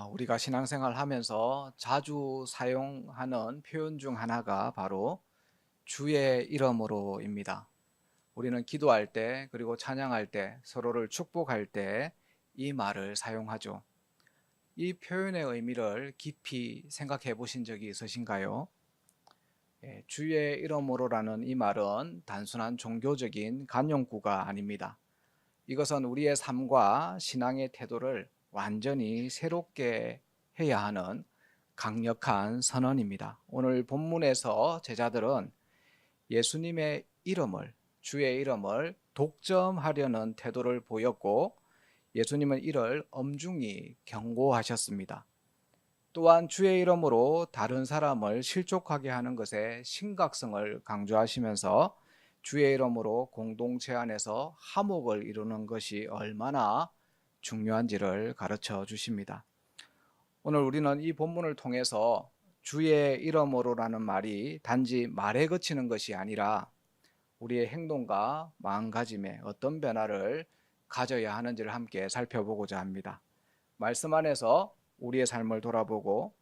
우리가 신앙생활 하면서 자주 사용하는 표현 중 하나가 바로 주의 이름으로입니다. 우리는 기도할 때 그리고 찬양할 때 서로를 축복할 때 이 말을 사용하죠. 이 표현의 의미를 깊이 생각해 보신 적이 있으신가요? 주의 이름으로라는 이 말은 단순한 종교적인 간용구가 아닙니다. 이것은 우리의 삶과 신앙의 태도를 완전히 새롭게 해야 하는 강력한 선언입니다. 오늘 본문에서 제자들은 예수님의 이름을, 주의 이름을 독점하려는 태도를 보였고, 예수님은 이를 엄중히 경고하셨습니다. 또한 주의 이름으로 다른 사람을 실족하게 하는 것의 심각성을 강조하시면서 주의 이름으로 공동체 안에서 화목을 이루는 것이 얼마나 중요한지를 가르쳐 주십니다. 오늘 우리는 이 본문을 통해서 주의 이름으로라는 말이 단지 말에 그치는 것이 아니라 우리의 행동과 마음가짐에 어떤 변화를 가져야 하는지를 함께 살펴보고자 합니다. 말씀 안에서 우리의 삶을 돌아보고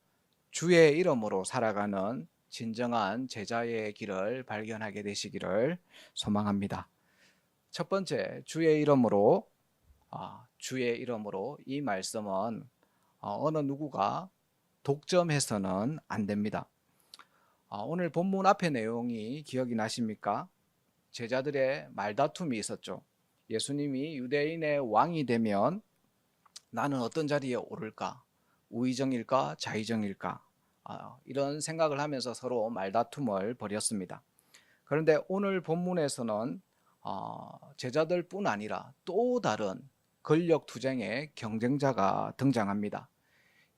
주의 이름으로 살아가는 진정한 제자의 길을 발견하게 되시기를 소망합니다. 첫 번째, 주의 이름으로 이 말씀은 어느 누구가 독점해서는 안 됩니다. 오늘 본문 앞의 내용이 기억이 나십니까? 제자들의 말다툼이 있었죠. 예수님이 유대인의 왕이 되면 나는 어떤 자리에 오를까? 우의정일까? 좌의정일까? 이런 생각을 하면서 서로 말다툼을 벌였습니다. 그런데 오늘 본문에서는 제자들뿐 아니라 또 다른 권력투쟁의 경쟁자가 등장합니다.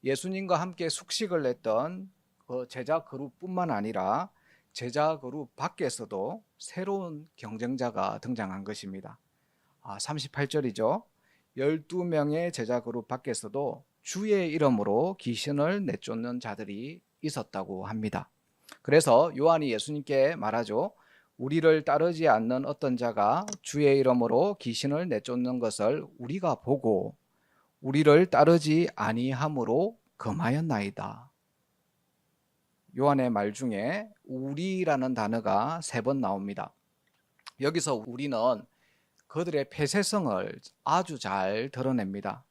예수님과 함께 숙식을 했던 그 제자 그룹뿐만 아니라 제자 그룹 밖에서도 새로운 경쟁자가 등장한 것입니다. 38절이죠. 12명의 제자 그룹 밖에서도 주의 이름으로 귀신을 내쫓는 자들이 있었다고 합니다. 그래서 요한이 예수님께 말하죠. 우리를 따르지 않는 어떤 자가 주의 이름으로 귀신을 내쫓는 것을 우리가 보고 우리를 따르지 아니함으로 금하였나이다. 요한의 말 중에 우리라는 단어가 3번 나옵니다. 여기서 우리는 그들의 폐쇄성을 아주 잘 드러냅니다.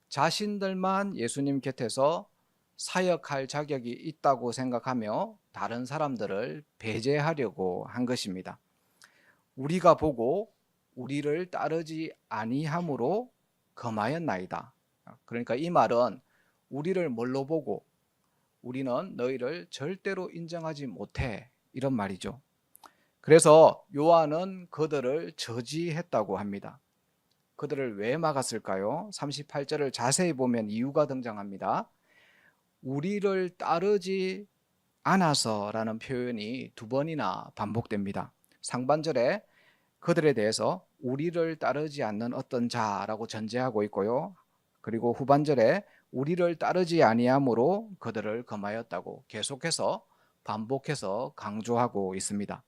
자신들만 예수님 곁에서 사역할 자격이 있다고 생각하며 다른 사람들을 배제하려고 한 것입니다. 우리가 보고 우리를 따르지 아니함으로 금하였나이다. 그러니까 이 말은 우리를 뭘로 보고 우리는 너희를 절대로 인정하지 못해, 이런 말이죠. 그래서 요한은 그들을 저지했다고 합니다. 그들을 왜 막았을까요? 38절을 자세히 보면 이유가 등장합니다. 우리를 따르지 않아서라는 표현이 2번이나 반복됩니다. 상반절에 그들에 대해서 우리를 따르지 않는 어떤 자라고 전제하고 있고요. 그리고 후반절에 우리를 따르지 아니함으로 그들을 금하였다고 계속해서 반복해서 강조하고 있습니다.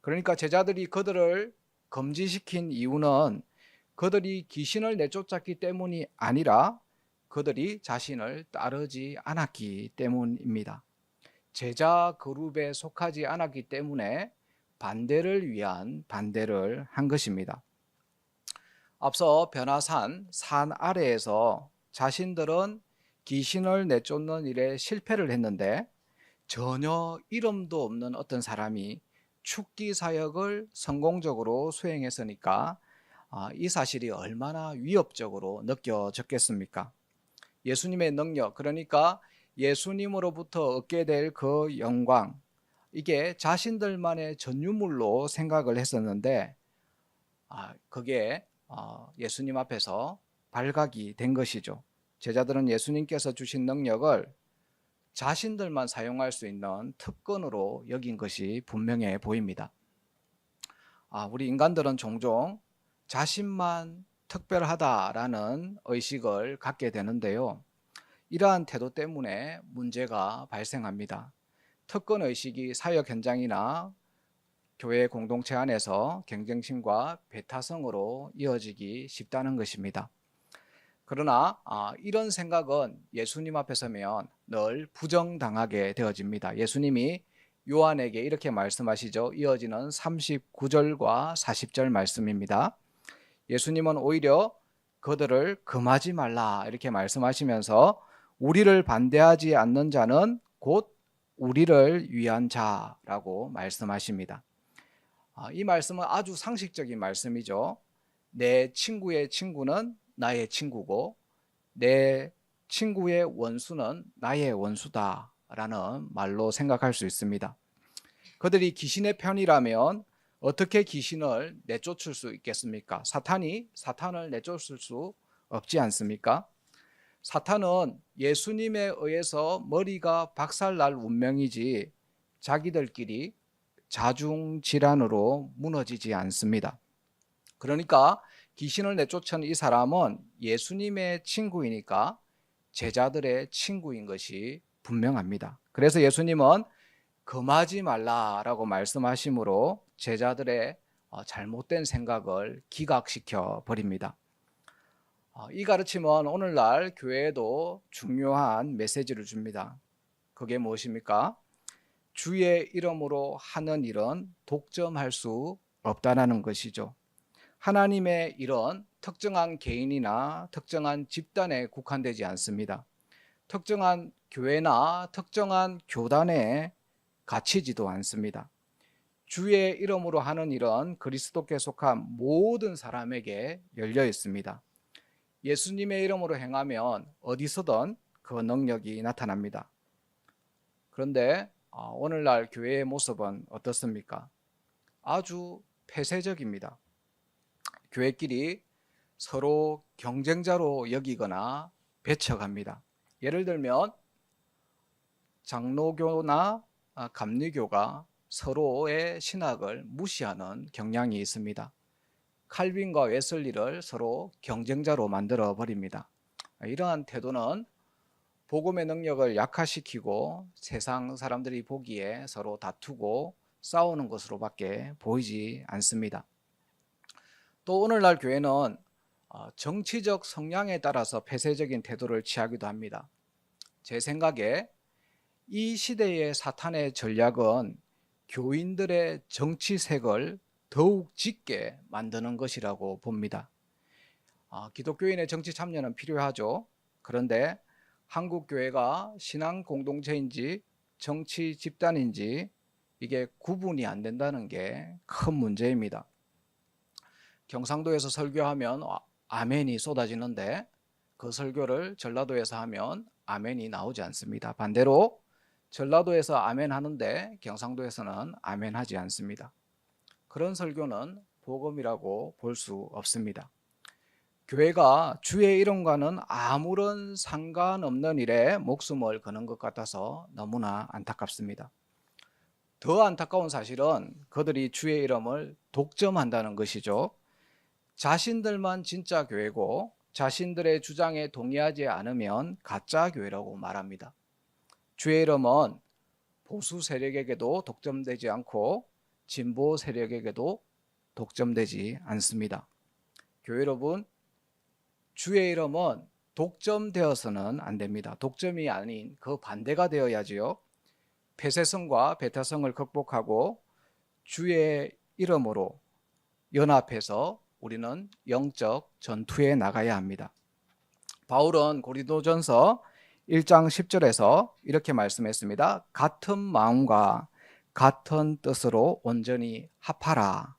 그러니까 제자들이 그들을 금지시킨 이유는 그들이 귀신을 내쫓았기 때문이 아니라 그들이 자신을 따르지 않았기 때문입니다. 제자 그룹에 속하지 않았기 때문에 반대를 위한 반대를 한 것입니다. 앞서 변화산 산 아래에서 자신들은 귀신을 내쫓는 일에 실패를 했는데 전혀 이름도 없는 어떤 사람이 축기 사역을 성공적으로 수행했으니까 이 사실이 얼마나 위협적으로 느껴졌겠습니까? 예수님의 능력, 그러니까 예수님으로부터 얻게 될 그 영광, 이게 자신들만의 전유물로 생각을 했었는데 그게 예수님 앞에서 발각이 된 것이죠. 제자들은 예수님께서 주신 능력을 자신들만 사용할 수 있는 특권으로 여긴 것이 분명해 보입니다. 우리 인간들은 종종 자신만 특별하다라는 의식을 갖게 되는데요. 이러한 태도 때문에 문제가 발생합니다. 특권 의식이 사역 현장이나 교회 공동체 안에서 경쟁심과 배타성으로 이어지기 쉽다는 것입니다. 그러나 이런 생각은 예수님 앞에 서면 늘 부정당하게 되어집니다. 예수님이 요한에게 이렇게 말씀하시죠. 이어지는 39절과 40절 말씀입니다. 예수님은 오히려 그들을 금하지 말라 이렇게 말씀하시면서 우리를 반대하지 않는 자는 곧 우리를 위한 자라고 말씀하십니다. 이 말씀은 아주 상식적인 말씀이죠. 내 친구의 친구는 나의 친구고 내 친구의 원수는 나의 원수다라는 말로 생각할 수 있습니다. 그들이 귀신의 편이라면 어떻게 귀신을 내쫓을 수 있겠습니까? 사탄이 사탄을 내쫓을 수 없지 않습니까? 사탄은 예수님에 의해서 머리가 박살날 운명이지 자기들끼리 자중질환으로 무너지지 않습니다. 그러니까 귀신을 내쫓은 이 사람은 예수님의 친구이니까 제자들의 친구인 것이 분명합니다. 그래서 예수님은 금하지 말라라고 말씀하심으로 제자들의 잘못된 생각을 기각시켜 버립니다. 이 가르침은 오늘날 교회에도 중요한 메시지를 줍니다. 그게 무엇입니까? 주의 이름으로 하는 일은 독점할 수 없다는 것이죠. 하나님의 일은 특정한 개인이나 특정한 집단에 국한되지 않습니다. 특정한 교회나 특정한 교단에 갇히지도 않습니다. 주의 이름으로 하는 일은 그리스도께 속한 모든 사람에게 열려 있습니다. 예수님의 이름으로 행하면 어디서든 그 능력이 나타납니다. 그런데 오늘날 교회의 모습은 어떻습니까? 아주 폐쇄적입니다. 교회끼리 서로 경쟁자로 여기거나 배척합니다. 예를 들면 장로교나 감리교가 서로의 신학을 무시하는 경향이 있습니다. 칼빈과 웨슬리를 서로 경쟁자로 만들어 버립니다. 이러한 태도는 복음의 능력을 약화시키고 세상 사람들이 보기에 서로 다투고 싸우는 것으로밖에 보이지 않습니다. 또 오늘날 교회는 정치적 성향에 따라서 폐쇄적인 태도를 취하기도 합니다. 제 생각에 이 시대의 사탄의 전략은 교인들의 정치색을 더욱 짙게 만드는 것이라고 봅니다. 기독교인의 정치 참여는 필요하죠. 그런데 한국 교회가 신앙 공동체인지 정치 집단인지 이게 구분이 안 된다는 게 큰 문제입니다. 경상도에서 설교하면 아멘이 쏟아지는데 그 설교를 전라도에서 하면 아멘이 나오지 않습니다. 반대로 전라도에서 아멘 하는데 경상도에서는 아멘 하지 않습니다. 그런 설교는 복음이라고 볼 수 없습니다. 교회가 주의 이름과는 아무런 상관없는 일에 목숨을 거는 것 같아서 너무나 안타깝습니다. 더 안타까운 사실은 그들이 주의 이름을 독점한다는 것이죠. 자신들만 진짜 교회고 자신들의 주장에 동의하지 않으면 가짜 교회라고 말합니다. 주의 이름은 보수 세력에게도 독점되지 않고 진보 세력에게도 독점되지 않습니다. 교회 여러분, 주의 이름은 독점되어서는 안 됩니다. 독점이 아닌 그 반대가 되어야지요. 폐쇄성과 배타성을 극복하고 주의 이름으로 연합해서 우리는 영적 전투에 나가야 합니다. 바울은 고린도전서 1장 10절에서 이렇게 말씀했습니다. 같은 마음과 같은 뜻으로 온전히 합하라.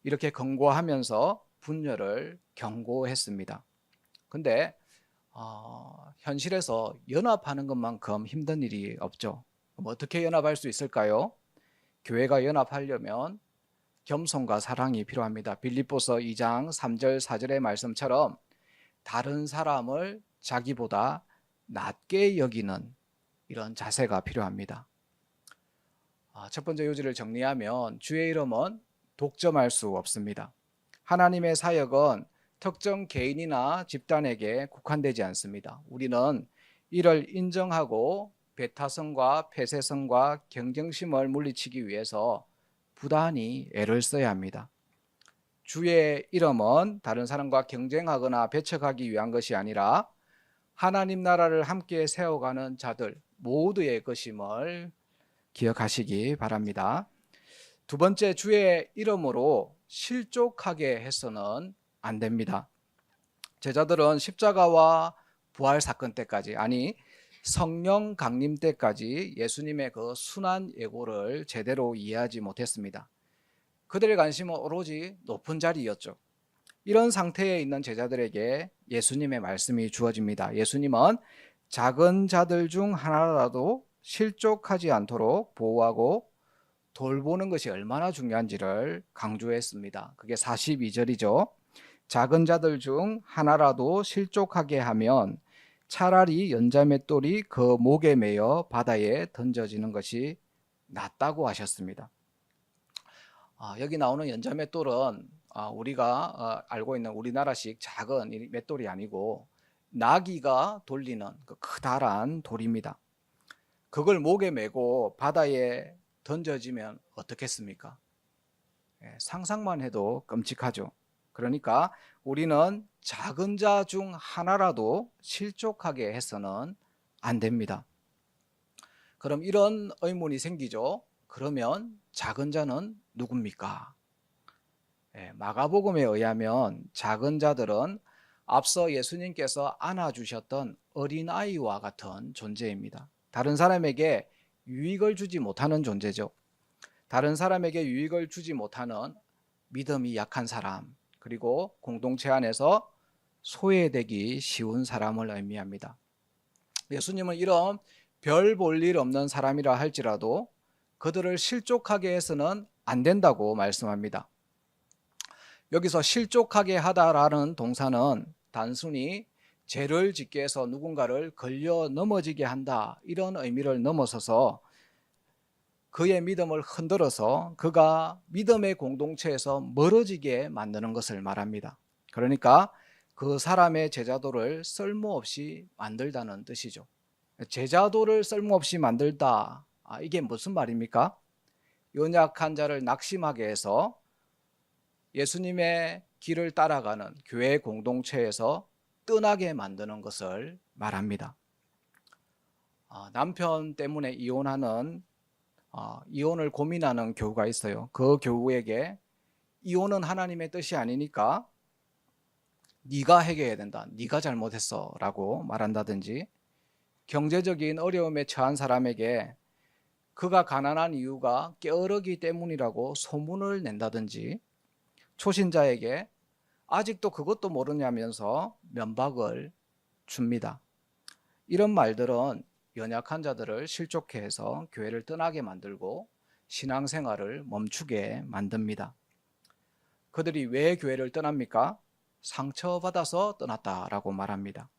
이렇게 권고하면서 분열을 경고했습니다. 근데 현실에서 연합하는 것만큼 힘든 일이 없죠. 그럼 어떻게 연합할 수 있을까요? 교회가 연합하려면 겸손과 사랑이 필요합니다. 빌립보서 2장 3절 4절의 말씀처럼 다른 사람을 자기보다 낮게 여기는 이런 자세가 필요합니다. 첫 번째 요지를 정리하면 주의 이름은 독점할 수 없습니다. 하나님의 사역은 특정 개인이나 집단에게 국한되지 않습니다. 우리는 이를 인정하고 배타성과 폐쇄성과 경쟁심을 물리치기 위해서 부단히 애를 써야 합니다. 주의 이름은 다른 사람과 경쟁하거나 배척하기 위한 것이 아니라 하나님 나라를 함께 세워가는 자들 모두의 것임을 기억하시기 바랍니다. 두 번째, 주의 이름으로 실족하게 해서는 안 됩니다. 제자들은 십자가와 부활 사건 때까지, 아니 성령 강림 때까지 예수님의 그 순환 예고를 제대로 이해하지 못했습니다. 그들의 관심은 오로지 높은 자리였죠. 이런 상태에 있는 제자들에게 예수님의 말씀이 주어집니다. 예수님은 작은 자들 중 하나라도 실족하지 않도록 보호하고 돌보는 것이 얼마나 중요한지를 강조했습니다. 그게 42절이죠. 작은 자들 중 하나라도 실족하게 하면 차라리 연자맷돌이 그 목에 매여 바다에 던져지는 것이 낫다고 하셨습니다. 여기 나오는 연자맷돌은 우리가 알고 있는 우리나라식 작은 맷돌이 아니고 나귀가 돌리는 그 커다란 돌입니다. 그걸 목에 메고 바다에 던져지면 어떻겠습니까? 상상만 해도 끔찍하죠. 그러니까 우리는 작은 자 중 하나라도 실족하게 해서는 안 됩니다. 그럼 이런 의문이 생기죠. 그러면 작은 자는 누굽니까? 마가복음에 의하면 작은 자들은 앞서 예수님께서 안아주셨던 어린아이와 같은 존재입니다. 다른 사람에게 유익을 주지 못하는 존재죠. 다른 사람에게 유익을 주지 못하는 믿음이 약한 사람, 그리고 공동체 안에서 소외되기 쉬운 사람을 의미합니다. 예수님은 이런 별 볼 일 없는 사람이라 할지라도 그들을 실족하게 해서는 안 된다고 말씀합니다. 여기서 실족하게 하다라는 동사는 단순히 죄를 짓게 해서 누군가를 걸려 넘어지게 한다 이런 의미를 넘어서서 그의 믿음을 흔들어서 그가 믿음의 공동체에서 멀어지게 만드는 것을 말합니다. 그러니까 그 사람의 제자도를 쓸모없이 만들다는 뜻이죠. 제자도를 쓸모없이 만들다, 이게 무슨 말입니까? 연약한 자를 낙심하게 해서 예수님의 길을 따라가는 교회 공동체에서 떠나게 만드는 것을 말합니다. 남편 때문에 이혼을 고민하는 교우가 있어요. 그 교우에게 이혼은 하나님의 뜻이 아니니까 네가 해결해야 된다, 네가 잘못했어 라고 말한다든지, 경제적인 어려움에 처한 사람에게 그가 가난한 이유가 게으르기 때문이라고 소문을 낸다든지, 초신자에게 아직도 그것도 모르냐면서 면박을 줍니다. 이런 말들은 연약한 자들을 실족해 해서 교회를 떠나게 만들고 신앙생활을 멈추게 만듭니다. 그들이 왜 교회를 떠납니까? 상처받아서 떠났다라고 말합니다.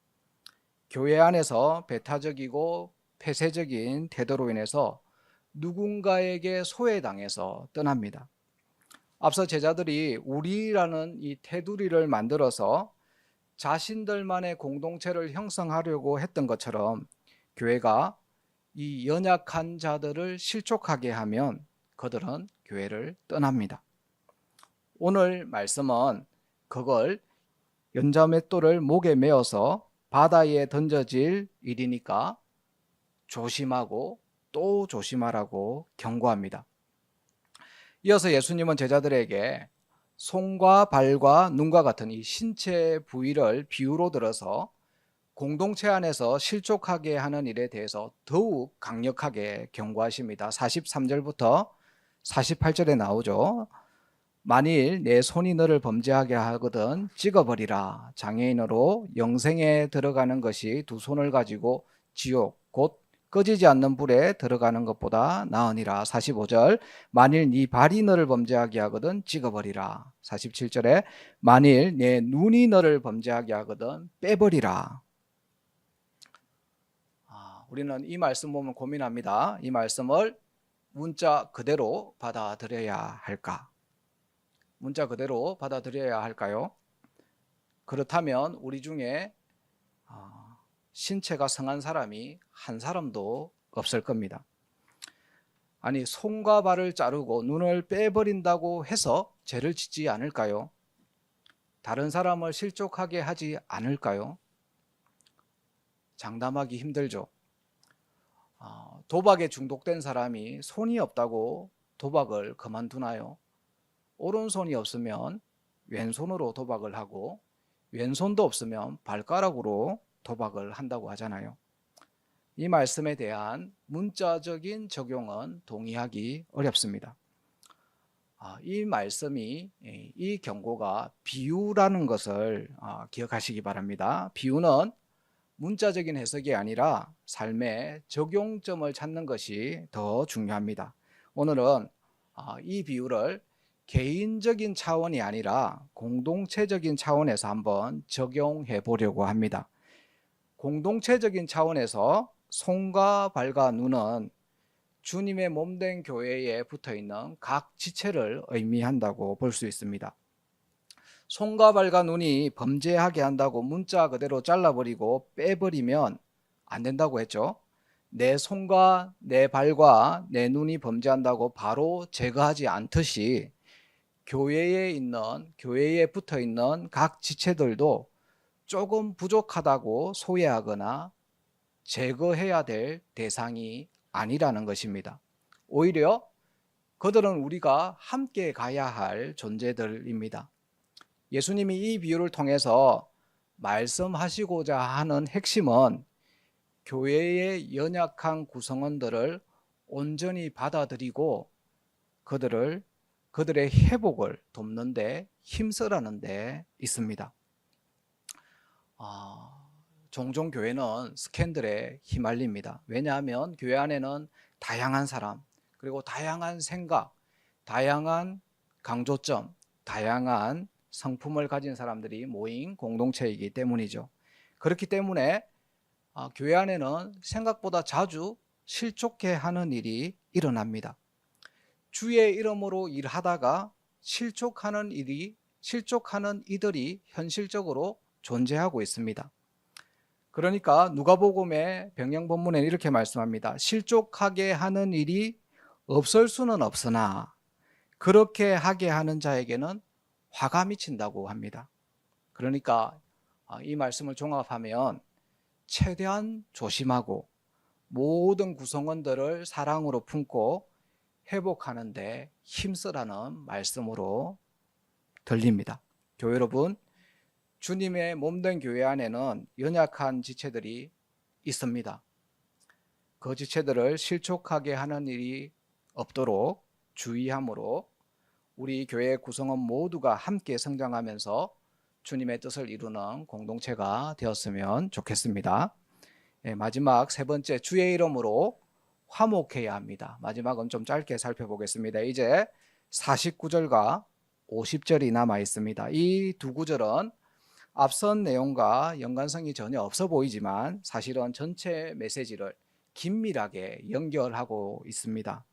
교회 안에서 배타적이고 폐쇄적인 태도로 인해서 누군가에게 소외당해서 떠납니다. 앞서 제자들이 우리라는 이 테두리를 만들어서 자신들만의 공동체를 형성하려고 했던 것처럼 교회가 이 연약한 자들을 실족하게 하면 그들은 교회를 떠납니다. 오늘 말씀은 그걸 연자맷돌을 목에 메어서 바다에 던져질 일이니까 조심하고 또 조심하라고 경고합니다. 이어서 예수님은 제자들에게 손과 발과 눈과 같은 이 신체 부위를 비유로 들어서 공동체 안에서 실족하게 하는 일에 대해서 더욱 강력하게 경고하십니다. 43절부터 48절에 나오죠. 만일 내 손이 너를 범죄하게 하거든 찍어버리라. 장애인으로 영생에 들어가는 것이 두 손을 가지고 지옥 곧 꺼지지 않는 불에 들어가는 것보다 나으니라. 45절 만일 네 발이 너를 범죄하게 하거든 찍어버리라. 47절에 만일 내 눈이 너를 범죄하게 하거든 빼버리라. 우리는 이 말씀 보면 고민합니다. 이 말씀을 문자 그대로 받아들여야 할까? 문자 그대로 받아들여야 할까요? 그렇다면 우리 중에 신체가 성한 사람이 한 사람도 없을 겁니다. 아니 손과 발을 자르고 눈을 빼버린다고 해서 죄를 짓지 않을까요? 다른 사람을 실족하게 하지 않을까요? 장담하기 힘들죠. 도박에 중독된 사람이 손이 없다고 도박을 그만두나요? 오른손이 없으면 왼손으로 도박을 하고 왼손도 없으면 발가락으로 도박을 한다고 하잖아요. 이 말씀에 대한 문자적인 적용은 동의하기 어렵습니다. 이 말씀이, 이 경고가 비유라는 것을 기억하시기 바랍니다. 비유는 문자적인 해석이 아니라 삶의 적용점을 찾는 것이 더 중요합니다. 오늘은 이 비유를 개인적인 차원이 아니라 공동체적인 차원에서 한번 적용해 보려고 합니다. 공동체적인 차원에서 손과 발과 눈은 주님의 몸된 교회에 붙어있는 각 지체를 의미한다고 볼 수 있습니다. 손과 발과 눈이 범죄하게 한다고 문자 그대로 잘라버리고 빼버리면 안 된다고 했죠. 내 손과 내 발과 내 눈이 범죄한다고 바로 제거하지 않듯이 교회에 붙어 있는 각 지체들도 조금 부족하다고 소외하거나 제거해야 될 대상이 아니라는 것입니다. 오히려 그들은 우리가 함께 가야 할 존재들입니다. 예수님이 이 비유를 통해서 말씀하시고자 하는 핵심은 교회의 연약한 구성원들을 온전히 받아들이고 그들의 회복을 돕는 데 힘쓰라는 데 있습니다. 종종 교회는 스캔들에 휘말립니다. 왜냐하면 교회 안에는 다양한 사람, 그리고 다양한 생각, 다양한 강조점, 다양한 성품을 가진 사람들이 모인 공동체이기 때문이죠. 그렇기 때문에 교회 안에는 생각보다 자주 실족해 하는 일이 일어납니다. 주의 이름으로 일하다가 실족하는 이들이 현실적으로 존재하고 있습니다. 그러니까 누가복음의 병영본문에는 이렇게 말씀합니다. 실족하게 하는 일이 없을 수는 없으나 그렇게 하게 하는 자에게는 화가 미친다고 합니다. 그러니까 이 말씀을 종합하면 최대한 조심하고 모든 구성원들을 사랑으로 품고 회복하는 데 힘쓰라는 말씀으로 들립니다. 교회 여러분, 주님의 몸된 교회 안에는 연약한 지체들이 있습니다. 그 지체들을 실족하게 하는 일이 없도록 주의함으로 우리 교회 구성원 모두가 함께 성장하면서 주님의 뜻을 이루는 공동체가 되었으면 좋겠습니다. 마지막 세 번째, 주의 이름으로 화목해야 합니다. 마지막은 좀 짧게 살펴보겠습니다. 이제 49절과 50절이 남아 있습니다. 이 두 구절은 앞선 내용과 연관성이 전혀 없어 보이지만 사실은 전체 메시지를 긴밀하게 연결하고 있습니다.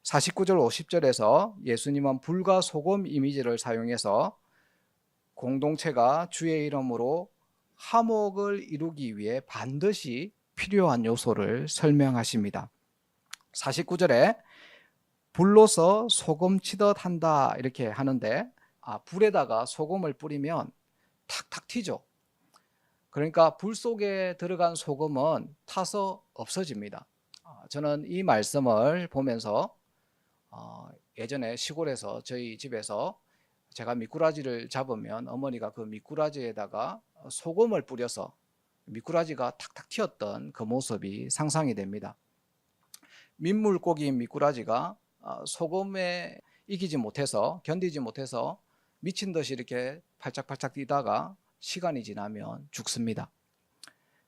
49절 50절에서 예수님은 불과 소금 이미지를 사용해서 공동체가 주의 이름으로 화목을 이루기 위해 반드시 필요한 요소를 설명하십니다. 49절에 불로서 소금 치듯 한다 이렇게 하는데 불에다가 소금을 뿌리면 탁탁 튀죠. 그러니까 불 속에 들어간 소금은 타서 없어집니다. 저는 이 말씀을 보면서 예전에 시골에서 저희 집에서 제가 미꾸라지를 잡으면 어머니가 그 미꾸라지에다가 소금을 뿌려서 미꾸라지가 탁탁 튀었던 그 모습이 상상이 됩니다. 민물고기인 미꾸라지가 소금에 견디지 못해서 미친 듯이 이렇게 팔짝팔짝 뛰다가 시간이 지나면 죽습니다.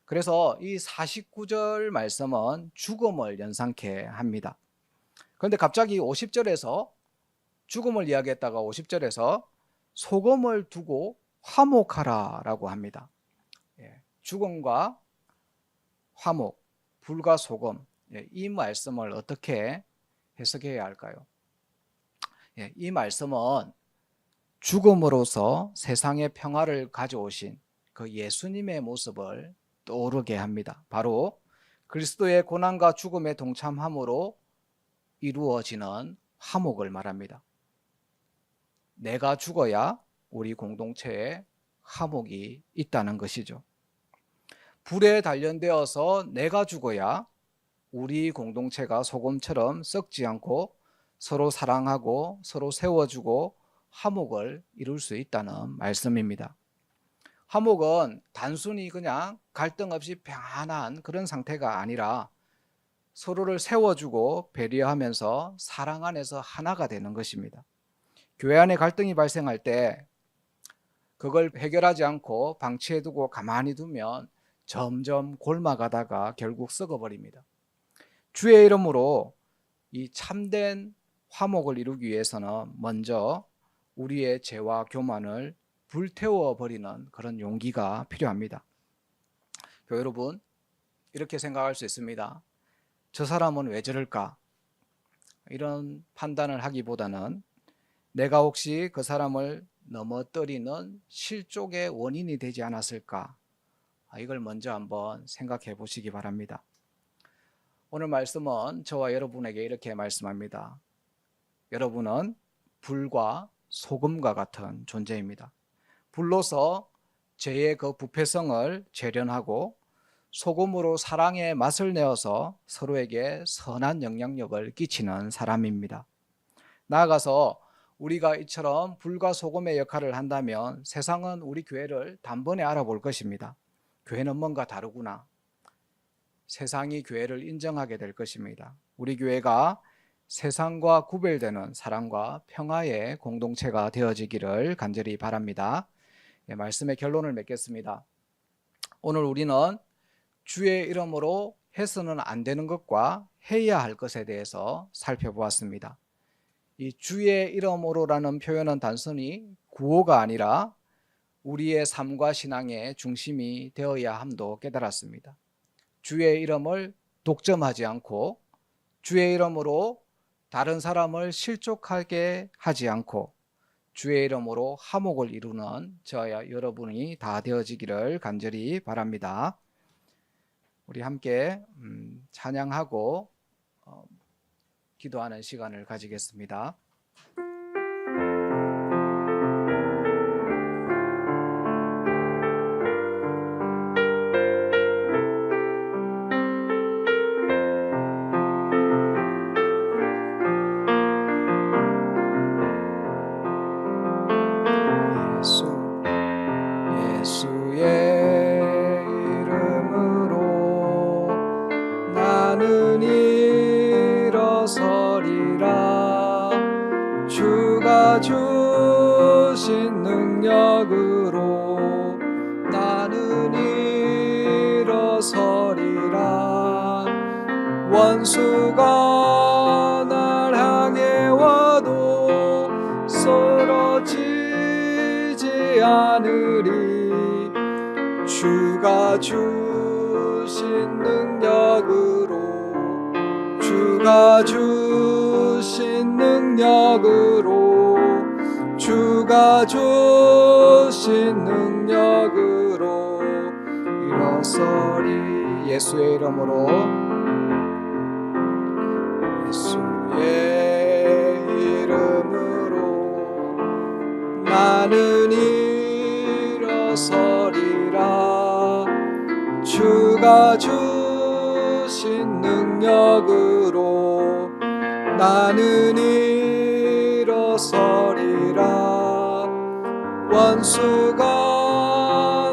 그래서 이 49절 말씀은 죽음을 연상케 합니다. 그런데 갑자기 50절에서 죽음을 이야기했다가 50절에서 소금을 두고 화목하라 라고 합니다. 죽음과 화목, 불과 소금, 이 말씀을 어떻게 해석해야 할까요? 이 말씀은 죽음으로써 세상의 평화를 가져오신 그 예수님의 모습을 떠오르게 합니다. 바로 그리스도의 고난과 죽음에 동참함으로 이루어지는 화목을 말합니다. 내가 죽어야 우리 공동체에 화목이 있다는 것이죠. 불에 단련되어서 내가 죽어야 우리 공동체가 소금처럼 썩지 않고 서로 사랑하고 서로 세워주고 화목을 이룰 수 있다는 말씀입니다. 화목은 단순히 그냥 갈등 없이 평안한 그런 상태가 아니라 서로를 세워주고 배려하면서 사랑 안에서 하나가 되는 것입니다. 교회 안에 갈등이 발생할 때 그걸 해결하지 않고 방치해두고 가만히 두면 점점 골마가다가 결국 썩어버립니다. 주의 이름으로 이 참된 화목을 이루기 위해서는 먼저 우리의 죄와 교만을 불태워버리는 그런 용기가 필요합니다. 여러분, 이렇게 생각할 수 있습니다. 저 사람은 왜 저럴까? 이런 판단을 하기보다는 내가 혹시 그 사람을 넘어뜨리는 실족의 원인이 되지 않았을까? 이걸 먼저 한번 생각해 보시기 바랍니다. 오늘 말씀은 저와 여러분에게 이렇게 말씀합니다. 여러분은 불과 소금과 같은 존재입니다. 불로서 죄의 그 부패성을 재련하고 소금으로 사랑의 맛을 내어서 서로에게 선한 영향력을 끼치는 사람입니다. 나아가서 우리가 이처럼 불과 소금의 역할을 한다면 세상은 우리 교회를 단번에 알아볼 것입니다. 교회는 뭔가 다르구나. 세상이 교회를 인정하게 될 것입니다. 우리 교회가 세상과 구별되는 사랑과 평화의 공동체가 되어지기를 간절히 바랍니다. 말씀의 결론을 맺겠습니다. 오늘 우리는 주의 이름으로 해서는 안 되는 것과 해야 할 것에 대해서 살펴보았습니다. 이 주의 이름으로라는 표현은 단순히 구호가 아니라 우리의 삶과 신앙의 중심이 되어야 함도 깨달았습니다. 주의 이름을 독점하지 않고 주의 이름으로 다른 사람을 실족하게 하지 않고 주의 이름으로 화목을 이루는 저와 여러분이 다 되어지기를 간절히 바랍니다. 우리 함께 찬양하고 기도하는 시간을 가지겠습니다. 예수의 이름으로 나는 일어서리라. 주가 주신 능력으로 나는 일어서리라. 원수가 날 향해 와도 쓰러지지 않으리. 주가 주신 능력으로 주가 주신 능력으로 주가 주신 능력으로 일어서리. 예수의 이름으로 예수의 이름으로 나는 일어서리라. 주가 주신 능력으로 나는 일어서리라. 원수가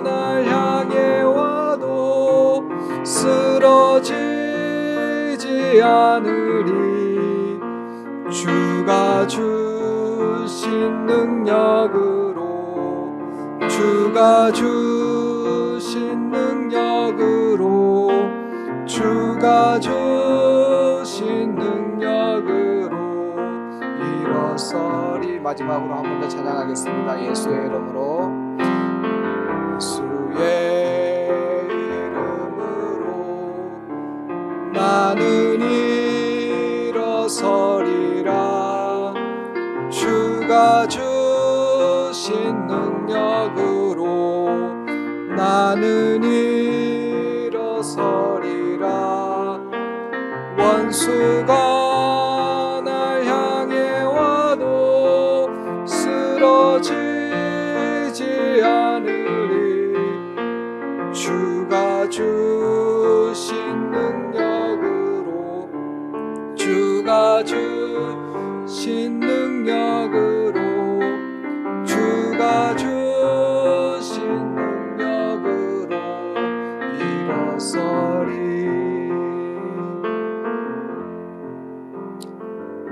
날 향해 와도 쓰러지지 않으리. 주가 주신 능력으로 주가 주신 능력으로 주가 주신 능력으로 일어서리. 마지막으로 한 번 더 찬양하겠습니다. 예수의 이름으로 예수의 이름으로 나는 일어서리라. 주가 주신 능력으로 나는 일어서리라. 원수가 날 향해 와도 쓰러지지 주가 주신 능력으로 주가 주신 능력으로 일어서